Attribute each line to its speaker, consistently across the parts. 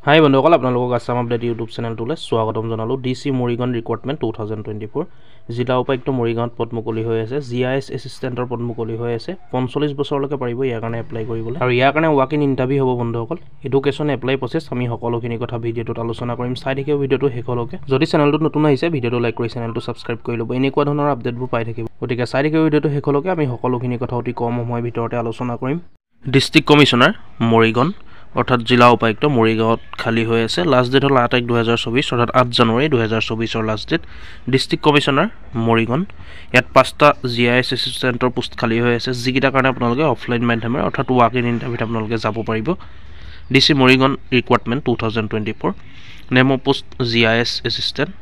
Speaker 1: হাই বন্ধুসকল আপোনালোকক Assam update YouTube চেনেলটোলৈ স্বাগতম জনালোঁ। ডিচি মৰিগাঁও ৰিক্ৰুটমেণ্ট 2024 জিলা উপায়ুক্ত মৰিগাঁৱত পদ মুকলি হৈ আছে। GIS এছিষ্টেণ্টৰ পদ মুকলি হৈ আছে। 45 বছৰলৈকে পাৰিব ইয়াৰ কাৰণে এপ্লাই কৰিবলৈ, আৰু ইয়াৰ কাৰণে ৱাক ইন ইণ্টাৰভিউ হ'ব বন্ধুসকল। এডুকেশ্যন এপ্লাই প্ৰচেছ আমি সকলোখিনি কথা ভিডিঅ'টোত আলোচনা কৰিম। চাই থাকিব ভিডিঅ'টো শেষলৈকে। যদি চেনেলটোত নতুন আহিছে ভিডিঅ'টো লাইক কৰি চেনেলটো ছাবস্ক্ৰাইব কৰি ল'ব, এনেকুৱা ধৰণৰ আপডেটবোৰ পাই থাকিব। গতিকে চাই থাকিব ভিডিঅ'টো শেষলৈকে। আমি সকলোখিনি কথা অতি কম সময়ৰ ভিতৰতে আলোচনা কৰিম। ডিষ্ট্ৰিক্ট কমিশ্যনাৰ মৰিগাঁও অৰ্থাৎ জিলা উপায়ুক্ত মৰিগাঁৱত খালী হৈ আছে। লাষ্ট ডেট হ'ল 8/1/2024 অৰ্থাৎ 8 জানুৱাৰী 2024 last date. District commissioner Morigaon, ইয়াত 5টা GIS এছিষ্টেণ্টৰ পোষ্ট খালী হৈ আছে, যিকেইটাৰ কাৰণে আপোনালোকে অফলাইন মাধ্যমেৰে অৰ্থাৎ ৱাক ইন ইণ্টাৰভিউত আপোনালোকে যাব পাৰিব। DC Morigaon recruitment 2024 name of post GIS assistant.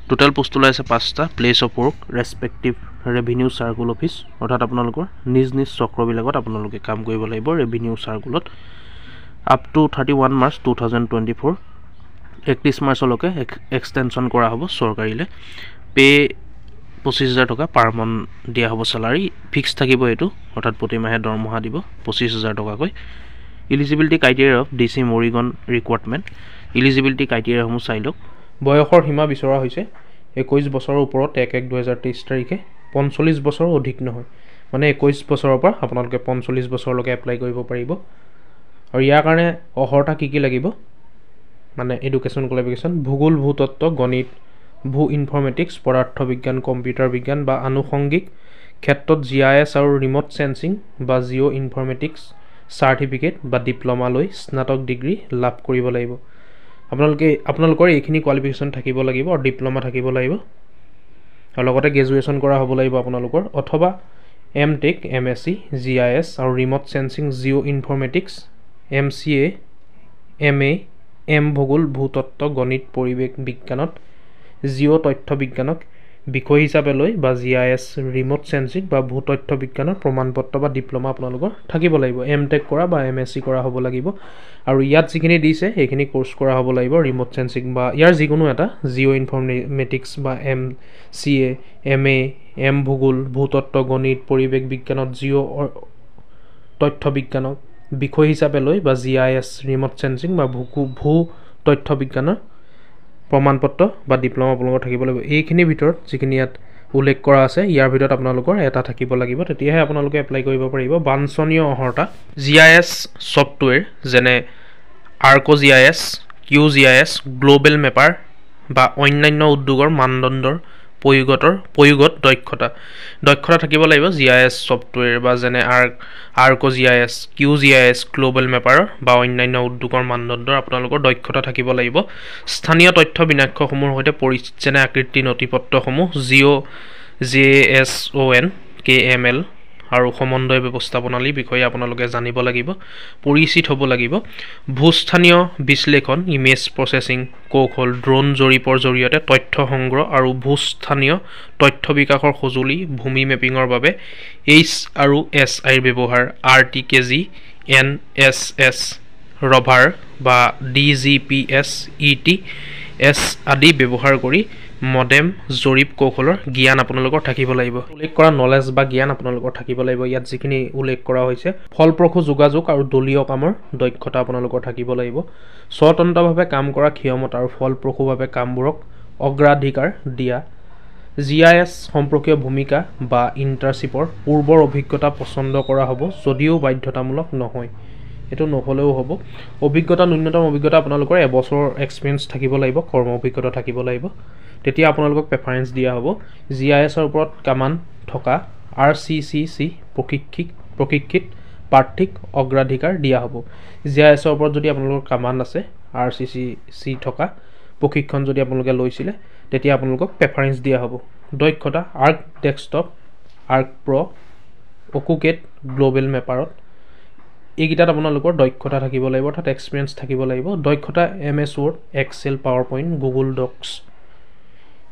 Speaker 1: Total post ওলাইছে 5টা। Place of work respective revenue circle office, অৰ্থাৎ আপোনালোকৰ নিজ নিজ চক্ৰবিলাকত আপোনালোকে কাম কৰিব লাগিব ৰেভিনিউ চাৰ্কুলত। আপ টু 31 মাৰ্চ 2024 31 মাৰ্চলৈকে এক্সটেনশ্যন কৰা হ'ব চৰকাৰীলৈ। পে 25,000 টকা পাৰ মান্থ দিয়া হ'ব। চেলাৰী ফিক্স থাকিব এইটো, অৰ্থাৎ প্ৰতিমাহে দৰমহা দিব 25,000 টকাকৈ। Eligibility criteria of DC Morigaon recruitment. Eligibility ক্ৰাইটেৰিয়াসমূহ চাই লওক। বয়সৰ সীমা বিচৰা হৈছে 21 বছৰৰ ওপৰত 1/1/2023 তাৰিখে। 45 বছৰ অধিক নহয়, মানে 21 বছৰৰ পৰা আপোনালোকে 45 বছৰলৈকে এপ্লাই কৰিব পাৰিব। আৰু ইয়াৰ কাৰণে অৰ্হতা কি লাগিব, মানে এডুকেশ্যন কোৱালিফিকেশ্যন ভূগোল, ভূতত্ত্ব, গণিত, ভূ ইনফৰ্মেটিক্স, পদাৰ্থ বিজ্ঞান, কম্পিউটাৰ বিজ্ঞান বা আনুষংগিক ক্ষেত্ৰত GIS আৰু ৰিম'ট চেন্সিং বা জিঅ' ইনফৰ্মেটিক্স চাৰ্টিফিকেট বা ডিপ্ল'মা লৈ স্নাতক ডিগ্ৰী লাভ কৰিব লাগিব। আপোনালোকৰ এইখিনি কোৱালিফিকেশ্যন থাকিব লাগিব আৰু ডিপ্ল'মা থাকিব লাগিব, আৰু লগতে গ্ৰেজুৱেশ্যন কৰা হ'ব লাগিব আপোনালোকৰ, অথবা MTech MSc GIS আৰু remote sensing Jio' informatics MCA MA ভূগোল, ভূতত্ত্ব, গণিত, পৰিৱেশ বিজ্ঞানত জিঅ' তথ্য বিজ্ঞানক বিষয় হিচাপে লৈ বা GIS ৰিম'ট চেন্সিং বা ভূতথ্য বিজ্ঞানৰ প্ৰমাণপত্ৰ বা ডিপ্ল'মা আপোনালোকৰ থাকিব লাগিব। MTech কৰা বা MSc কৰা হ'ব লাগিব, আৰু ইয়াত যিখিনি দিছে সেইখিনি কৰ্চ কৰা হ'ব লাগিব। ৰিম'ট চেন্সিং বা ইয়াৰ যিকোনো এটা জিঅ' ইনফৰ্মেটিক্স বা MCA MA ভূগোল, ভূতত্ত্ব, গণিত, পৰিৱেশ বিজ্ঞানত জিঅ' তথ্য বিজ্ঞানক বিষয় হিচাপে লৈ বা GIS ৰিম'ট চেন্সিং বা ভূ তথ্য বিজ্ঞানৰ প্ৰমাণপত্ৰ বা ডিপ্ল'মা আপোনালোকৰ থাকিব লাগিব। এইখিনিৰ ভিতৰত যিখিনি ইয়াত উল্লেখ কৰা আছে ইয়াৰ ভিতৰত আপোনালোকৰ এটা থাকিব লাগিব, তেতিয়াহে আপোনালোকে এপ্লাই কৰিব পাৰিব। বাঞ্ছনীয় অৰ্হতা GIS ছফ্টৱেৰ যেনে ArcGIS, QGIS, গ্ল'বেল মেপাৰ বা অন্যান্য উদ্যোগৰ মানদণ্ডৰ প্ৰয়োগত দক্ষতা থাকিব লাগিব। GIS ছফ্টৱেৰ বা যেনে ArcGIS, QGIS, গ্ল'বেল মেপাৰ বা অন্যান্য উদ্যোগৰ মানদণ্ডৰ আপোনালোকৰ দক্ষতা থাকিব লাগিব। স্থানীয় তথ্য বিন্যাসসমূহৰ সৈতে পৰিচিত যেনে আকৃতি নথিপত্ৰসমূহ JSON KML আৰু সমন্বয় ব্যৱস্থাপনালীৰ বিষয়ে আপোনালোকে জানিব লাগিব, পৰিচিত হ'ব লাগিব। ভূস্থানীয় বিশ্লেষণ, ইমেজ প্ৰচেছিং কৌশল, ড্ৰোন জৰীপৰ জৰিয়তে তথ্য সংগ্ৰহ আৰু ভূস্থানীয় তথ্য বিকাশৰ সঁজুলি, ভূমি মেপিঙৰ বাবে H&SIৰ ব্যৱহাৰ, RTKG, NSS ৰভাৰ বা DGPS ETS আদি ব্যৱহাৰ কৰি মডেম জৰীপ কৌশলৰ জ্ঞান আপোনালোকৰ থাকিব লাগিব। উল্লেখ কৰা নলেজ বা জ্ঞান আপোনালোকৰ থাকিব লাগিব। ইয়াত যিখিনি উল্লেখ কৰা হৈছে ফলপ্ৰসূ যোগাযোগ আৰু দলীয় কামৰ দক্ষতা আপোনালোকৰ থাকিব লাগিব। স্বতন্ত্ৰভাৱে কাম কৰা ক্ষমতা আৰু ফলপ্ৰসূভাৱে কামবোৰক অগ্ৰাধিকাৰ দিয়া। GIS সম্পৰ্কীয় ভূমিকা বা ইণ্টাৰ্ণশ্বিপৰ পূৰ্বৰ অভিজ্ঞতা পচন্দ কৰা হ'ব, যদিও বাধ্যতামূলক নহয়, এইটো নহ'লেও হ'ব। অভিজ্ঞতা ন্যূনতম অভিজ্ঞতা আপোনালোকৰ এবছৰ এক্সপিৰিয়েঞ্চ থাকিব লাগিব, কৰ্ম অভিজ্ঞতা থাকিব লাগিব, তেতিয়া আপোনালোকক প্ৰেফাৰেঞ্চ দিয়া হ'ব। GISৰ ওপৰত কামান থকা RCCC প্ৰশিক্ষিত প্ৰাৰ্থীক অগ্ৰাধিকাৰ দিয়া হ'ব। GISৰ ওপৰত যদি আপোনালোকৰ কামান আছে, RCCC থকা প্ৰশিক্ষণ যদি আপোনালোকে লৈছিলে, তেতিয়া আপোনালোকক প্ৰেফাৰেঞ্চ দিয়া হ'ব। দক্ষতা ARC desktop, ARC Pro, AutoCAD, global মেপাৰত এইকেইটাত আপোনালোকৰ দক্ষতা থাকিব লাগিব, অৰ্থাৎ এক্সপিৰিয়েঞ্চ থাকিব লাগিব। দক্ষতা MS Word, Excel, PowerPoint, Google Docs,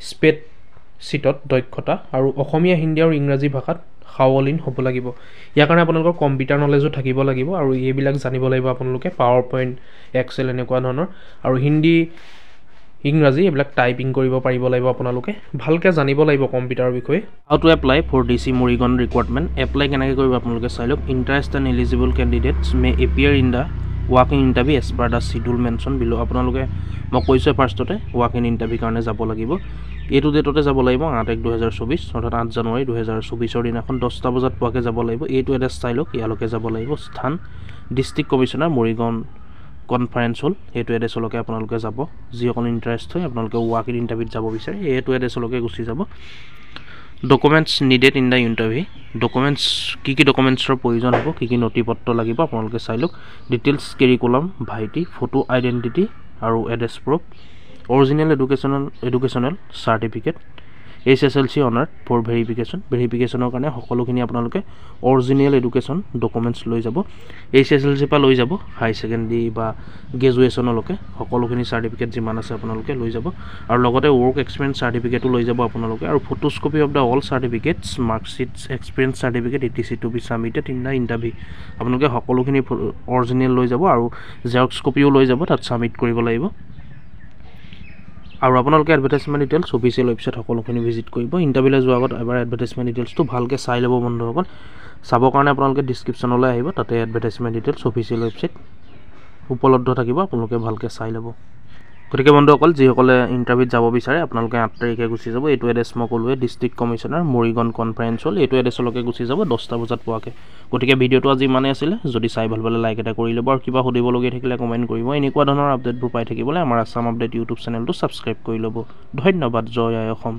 Speaker 1: স্প্ৰেডশ্বীটত দক্ষতা, আৰু অসমীয়া, হিন্দী আৰু ইংৰাজী ভাষাত সাৱলীন হ'ব লাগিব। ইয়াৰ কাৰণে আপোনালোকৰ কম্পিউটাৰ নলেজো থাকিব লাগিব, আৰু এইবিলাক জানিব লাগিব আপোনালোকে, PowerPoint, Excel এনেকুৱা ধৰণৰ, আৰু হিন্দী ইংৰাজী এইবিলাক টাইপিং কৰিব পাৰিব লাগিব। আপোনালোকে ভালকৈ জানিব লাগিব কম্পিউটাৰৰ বিষয়ে। How to apply for DC Morigaon recruitment. Apply কেনেকৈ কৰিব আপোনালোকে চাই লওক। Interest and eligible candidates may appear in the walk in interview as per the schedule mention below. আপোনালোকে মই কৈছোঁ ফাৰ্ষ্টতে ৱাক ইন ইণ্টাৰভিউ কাৰণে যাব লাগিব, এইটো ডেটতে যাব লাগিব 8/1/2024 অৰ্থাৎ 8 জানুৱাৰী 2024 দিনাখন 10টা বজাত পোৱাকৈ যাব লাগিব। এইটো এড্ৰেছ চাই লওক, ইয়ালৈকে যাব লাগিব। স্থান ডিষ্ট্ৰিক্ট কমিশ্যনাৰ মৰিগাঁও কনফাৰেন্স হল, এইটো এড্ৰেছলৈকে আপোনালোকে যাব। যিসকল ইণ্টাৰেষ্ট হয় আপোনালোকে ৱাক ইন ইণ্টাৰভিউত যাব বিচাৰে এইটো এড্ৰেছলৈকে গুচি যাব। Documents needed in the interview, documents কি ডকুমেণ্টছৰ প্ৰয়োজন হ'ব, কি নথিপত্ৰ লাগিব আপোনালোকে চাই লওক। ডিটেইলছ কেৰিকুলাম ভাইটি, ফটো আইডেণ্টিটি আৰু address proof, original educational certificate, HSLC অনাৰ ফৰ ভেৰিফিকেশ্যনৰ কাৰণে সকলোখিনি আপোনালোকে অৰিজিনেল এডুকেশ্যন ডকুমেণ্টছ লৈ যাব। HSLC পৰা লৈ যাব হাই ছেকেণ্ডেৰী বা গ্ৰেজুৱেশ্যনলৈকে সকলোখিনি চাৰ্টিফিকেট যিমান আছে আপোনালোকে লৈ যাব, আৰু লগতে ৱৰ্ক এক্সপিৰিয়েঞ্চ চাৰ্টিফিকেটো লৈ যাব আপোনালোকে, আৰু photos copy of the all certificates marksheets experience certificate etc to be submitted in the interview. আপোনালোকে সকলোখিনি অৰিজিনেল লৈ যাব আৰু জেৰক্স কপিও লৈ যাব, তাত ছাবমিট কৰিব লাগিব। আৰু আপোনালোকে এডভাৰটাইজমেণ্ট ডিটেইলছ অফিচিয়েল ৱেবছাইট সকলোখিনি ভিজিট কৰিব। ইণ্টাৰভিউলৈ যোৱাৰ আগত এবাৰ এডভাৰটাইজমেণ্ট ডিটেইলছটো ভালকৈ চাই ল'ব বন্ধুসকল। চাবৰ কাৰণে আপোনালোকে ডিছক্ৰিপশ্যনলৈ আহিব, তাতে এডভাৰটাইজমেণ্ট ডিটেইলছ অফিচিয়েল ৱেবছাইট উপলব্ধ থাকিব, আপোনালোকে ভালকৈ চাই ল'ব। গতিকে বন্ধুসকল যিসকলে ইণ্টাৰভিউত যাব বিচাৰে আপোনালোকে 8 তাৰিখে গুচি যাব। এইটো এড্ৰেছ মই ক'লোৱে ডিষ্ট্ৰিক্ট কমিশ্যনাৰ মৰিগাঁও কনফাৰেন্স হল, এইটো এড্ৰেছলৈকে গুচি যাব 10টা বজাত পোৱাকৈ। গতিকে ভিডিঅ'টো আজি ইমানেই আছিলে, যদি চাই ভাল পালে লাইক এটা কৰি ল'ব, আৰু কিবা সুধিবলগীয়া থাকিলে কমেণ্ট কৰিব। এনেকুৱা ধৰণৰ আপডেটবোৰ পাই থাকিবলৈ আমাৰ আছাম আপডেট ইউটিউব চেনেলটো ছাবস্ক্ৰাইব কৰি ল'ব। ধন্যবাদ। জয় আই অসম।